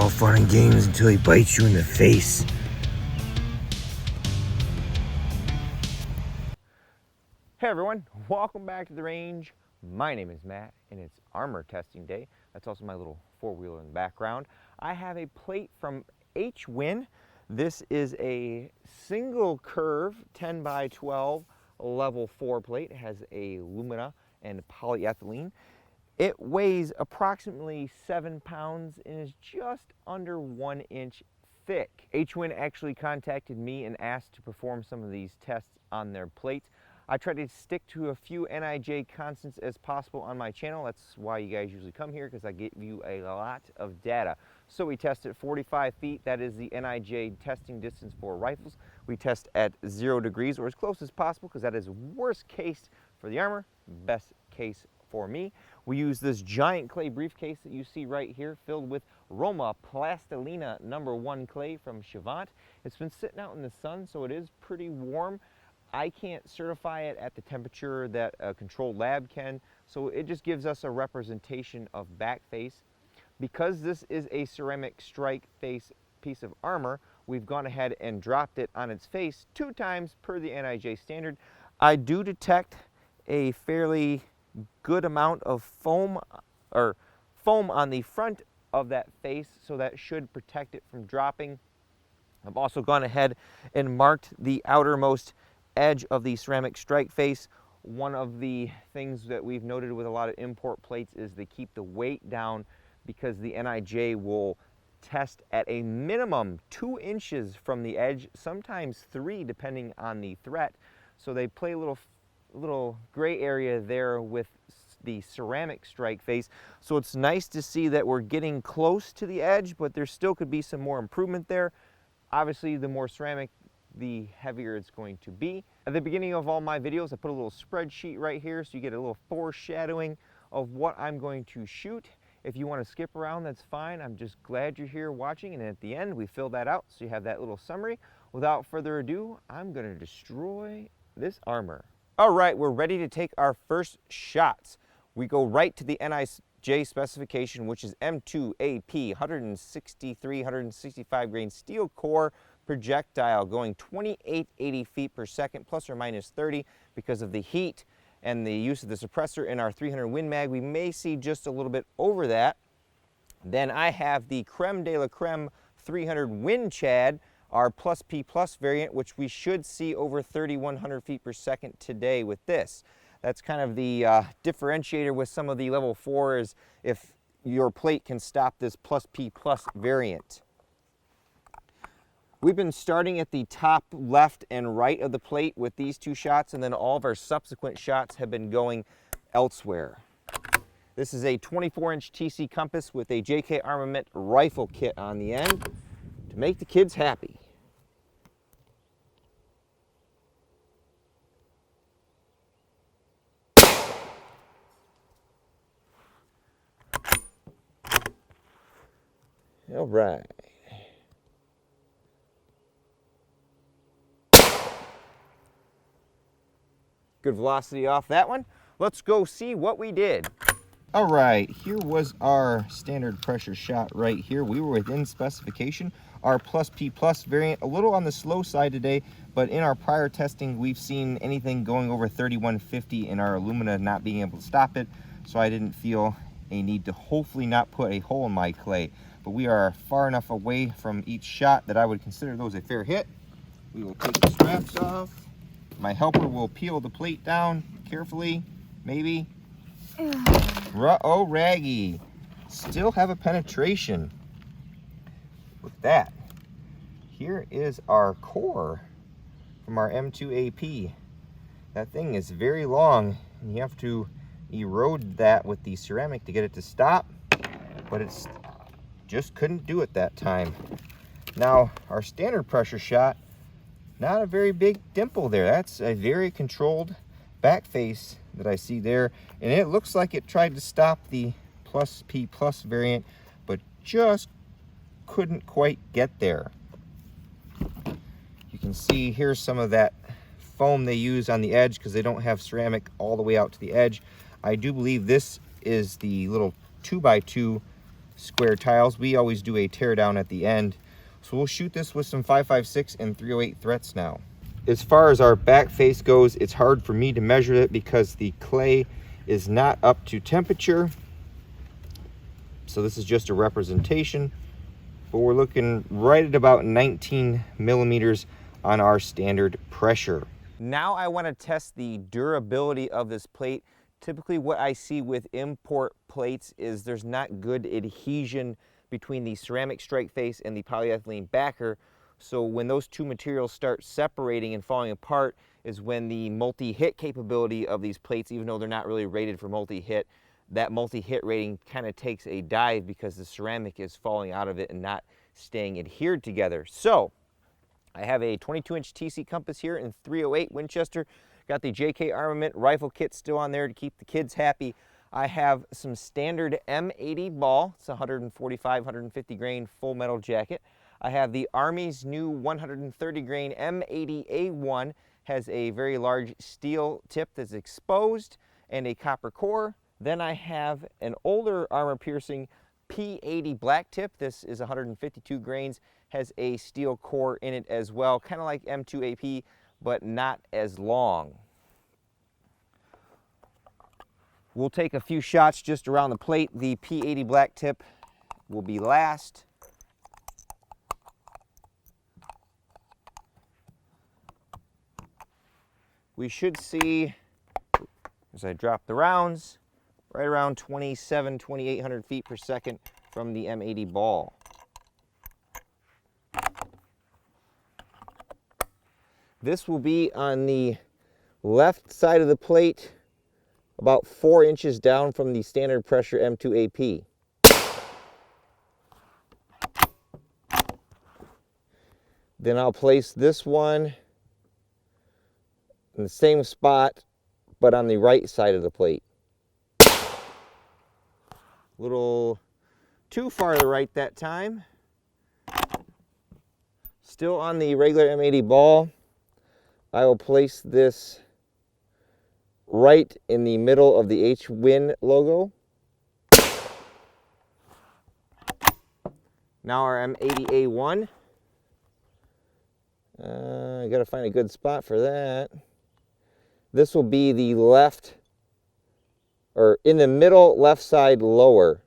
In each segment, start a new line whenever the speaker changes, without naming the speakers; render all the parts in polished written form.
all fun and games until he bites you in the face.
Hey everyone, welcome back to the range. My name is Matt and it's armor testing day. That's also my little four-wheeler in the background. I have a plate from Hwin. This is a single curve 10 by 12 level 4 plate. It has a alumina and polyethylene. It weighs approximately 7 pounds and is just under 1 inch thick. Hwin actually contacted me and asked to perform some of these tests on their plates. I try to stick to a few N.I.J. constants as possible on my channel. That's why you guys usually come here, because I give you a lot of data. So we test at 45 feet. That is the N.I.J. testing distance for rifles. We test at 0 degrees, or as close as possible, because that is worst case for the armor, best case for me. We use this giant clay briefcase that you see right here, filled with Roma Plastilina #1 clay from Chavant. It's been sitting out in the sun, so it is pretty warm. I can't certify it at the temperature that a controlled lab can, so it just gives us a representation of back face. Because this is a ceramic strike face piece of armor, we've gone ahead and dropped it on its face 2 times per the N.I.J. standard. I do detect a fairly good amount of foam on the front of that face, so that should protect it from dropping. I've also gone ahead and marked the outermost edge of the ceramic strike face. One of the things that we've noted with a lot of import plates is they keep the weight down, because the N.I.J. will test at a minimum 2 inches from the edge, sometimes 3 depending on the threat. So they play a little gray area there with the ceramic strike face. So it's nice to see that we're getting close to the edge, but there still could be some more improvement there. Obviously, the more ceramic, the heavier it's going to be. At the beginning of all my videos, I put a little spreadsheet right here so you get a little foreshadowing of what I'm going to shoot. If you want to skip around, that's fine. I'm just glad you're here watching, and at the end we fill that out so you have that little summary. Without further ado, I'm going to destroy this armor. All right, we're ready to take our first shots. We go right to the N.I.J. specification, which is M2AP 165 grain steel core projectile, going 2880 feet per second, plus or minus 30. Because of the heat and the use of the suppressor in our 300 Win mag, we may see just a little bit over that. Then I have the creme de la creme 300 Win Chad, our plus P plus variant, which we should see over 3100 feet per second today with this. That's kind of the differentiator with some of the level 4s, if your plate can stop this plus P plus variant. We've been starting at the top left and right of the plate with these 2 shots, and then all of our subsequent shots have been going elsewhere. This is a 24-inch TC compass with a JK Armament rifle kit on the end to make the kids happy. All right. Good velocity off that one. Let's go see what we did. All right, here was our standard pressure shot right here. We were within specification. Our plus P plus variant, a little on the slow side today, but in our prior testing, we've seen anything going over 3150 in our alumina not being able to stop it. So I didn't feel a need to hopefully not put a hole in my clay. But we are far enough away from each shot that I would consider those a fair hit. We will take the straps off. My helper will peel the plate down carefully, maybe. R.A.N.G.E. Still have a penetration with that. Here is our core from our M2AP. That thing is very long, and you have to erode that with the ceramic to get it to stop, but it's just couldn't do it that time. Now, our standard pressure shot, not a very big dimple there. That's a very controlled back face that I see there, and it looks like it tried to stop the plus P plus variant, but just couldn't quite get there. You can see here's some of that foam they use on the edge because they don't have ceramic all the way out to the edge. I do believe this is the little 2x2 square tiles. We always do a tear down at the end. So we'll shoot this with some 5.56 and 308 threats now. As far as our back face goes, it's hard for me to measure it because the clay is not up to temperature. So this is just a representation, but we're looking right at about 19 millimeters on our standard pressure. Now I want to test the durability of this plate. Typically what I see with import plates is there's not good adhesion between the ceramic strike face and the polyethylene backer. So when those two materials start separating and falling apart is when the multi-hit capability of these plates, even though they're not really rated for multi-hit, that multi-hit rating kind of takes a dive because the ceramic is falling out of it and not staying adhered together. So I have a 22-inch TC compass here in 308 Winchester. Got the JK Armament rifle kit still on there to keep the kids happy. I have some standard M80 ball. It's 145, 150 grain full metal jacket. I have the Army's new 130 grain M80A1. Has a very large steel tip that's exposed and a copper core. Then I have an older armor piercing P80 black tip. This is 152 grains, has a steel core in it as well, kind of like M2AP, but not as long. We'll take a few shots just around the plate. The P80 black tip will be last. We should see, as I drop the rounds, right around 2,800 feet per second from the M80 ball. This will be on the left side of the plate, about 4 inches down from the standard pressure M2AP. Then I'll place this one in the same spot, but on the right side of the plate. A little too far to the right that time. Still on the regular M80 ball, I will place this right in the middle of the Hwin logo. Now our M80A1. I gotta find a good spot for that. This will be the left, or in the middle left side lower.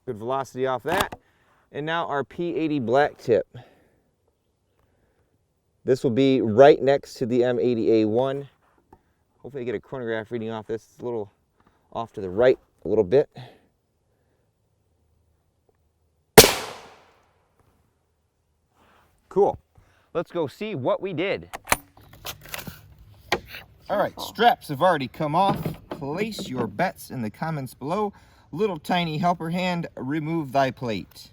Good velocity off that. And now our P80 black tip. This will be right next to the M80A1. Hopefully I get a chronograph reading off this. It's a little off to the right a little bit. Cool. Let's go see what we did. All right, straps have already come off. Place your bets in the comments below. Little tiny helper hand, remove thy plate.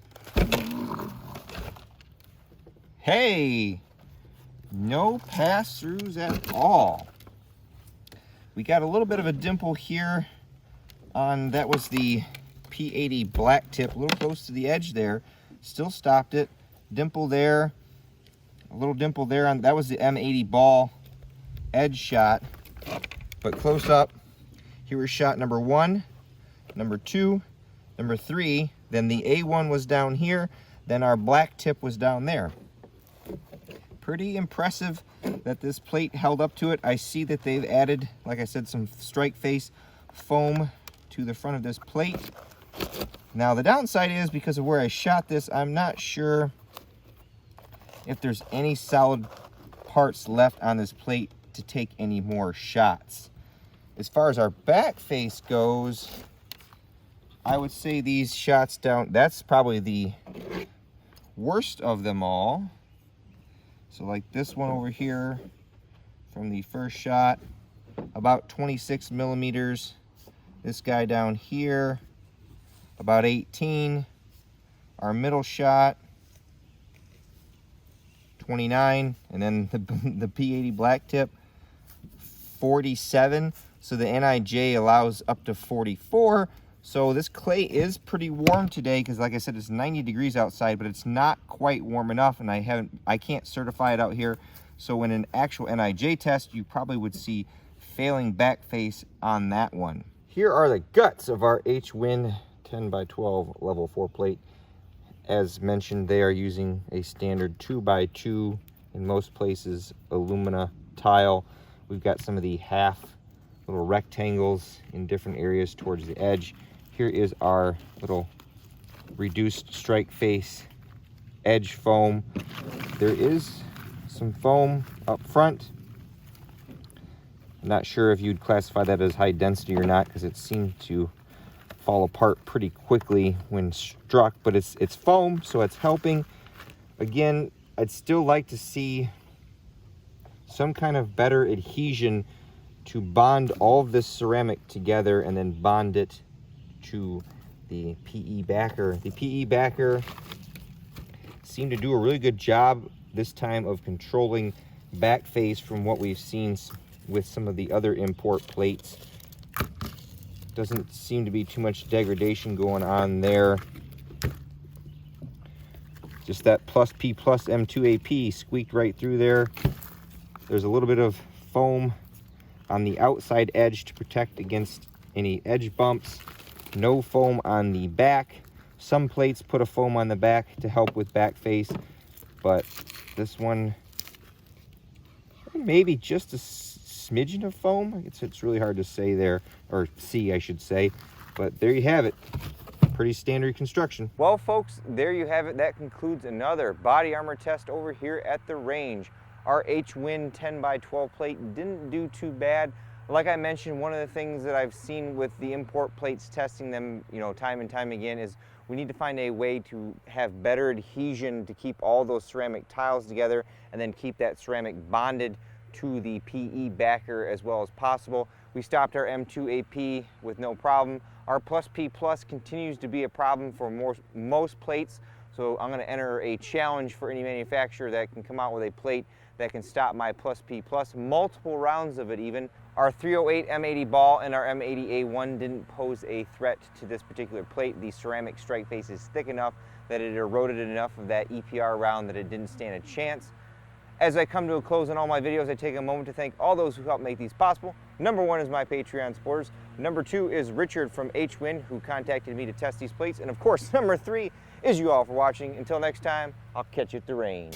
Hey! No pass-throughs at all. We got a little bit of a dimple here on, that was the P80 black tip, a little close to the edge there. Still stopped it. Dimple there, a little dimple there on, that was the M80 ball edge shot. But close up, here was shot number 1, number 2, number 3, then the A1 was down here, then our black tip was down there. Pretty impressive that this plate held up to it. I see that they've added, like I said, some strike face foam to the front of this plate. Now the downside is, because of where I shot this, I'm not sure if there's any solid parts left on this plate to take any more shots. As far as our back face goes, I would say these shots down, that's probably the worst of them all. So like this one over here from the first shot, about 26 millimeters. This guy down here, about 18. Our middle shot, 29. And then the P80 black tip, 47. So the NIJ allows up to 44. So this clay is pretty warm today because, like I said, it's 90 degrees outside, but it's not quite warm enough, and I can't certify it out here. So in an actual NIJ test, you probably would see failing back face on that one. Here are the guts of our Hwin 10x12 level 4 plate. As mentioned, they are using a standard 2x2, in most places alumina tile. We've got some of the half little rectangles in different areas towards the edge. Here is our little reduced strike face edge foam. There is some foam up front. I'm not sure if you'd classify that as high density or not, because it seemed to fall apart pretty quickly when struck, but it's foam, so it's helping. Again, I'd still like to see some kind of better adhesion to bond all of this ceramic together and then bond it to the PE backer. The PE backer seemed to do a really good job this time of controlling back face from what we've seen with some of the other import plates. Doesn't seem to be too much degradation going on there. Just that plus P plus M2AP squeaked right through there. There's a little bit of foam on the outside edge to protect against any edge bumps. No foam on the back. Some plates put a foam on the back to help with back face, but this one, maybe just a smidgen of foam. It's really hard to say there, or see I should say, but there you have it. Pretty standard construction. Well folks, there you have it. That concludes another body armor test over here at the range. Our Hwin 10x12 plate didn't do too bad. Like I mentioned, one of the things that I've seen with the import plates, testing them, time and time again, is we need to find a way to have better adhesion to keep all those ceramic tiles together and then keep that ceramic bonded to the PE backer as well as possible. We stopped our M2AP with no problem. Our plus P plus continues to be a problem for most plates, so I'm going to enter a challenge for any manufacturer that can come out with a plate that can stop my plus P plus, multiple rounds of it even. Our 308 M80 ball and our M80A1 didn't pose a threat to this particular plate. The ceramic strike face is thick enough that it eroded enough of that EPR round that it didn't stand a chance. As I come to a close on all my videos, I take a moment to thank all those who helped make these possible. Number one is my Patreon supporters. Number two is Richard from Hwin, who contacted me to test these plates. And of course, number three is you all for watching. Until next time, I'll catch you at the range.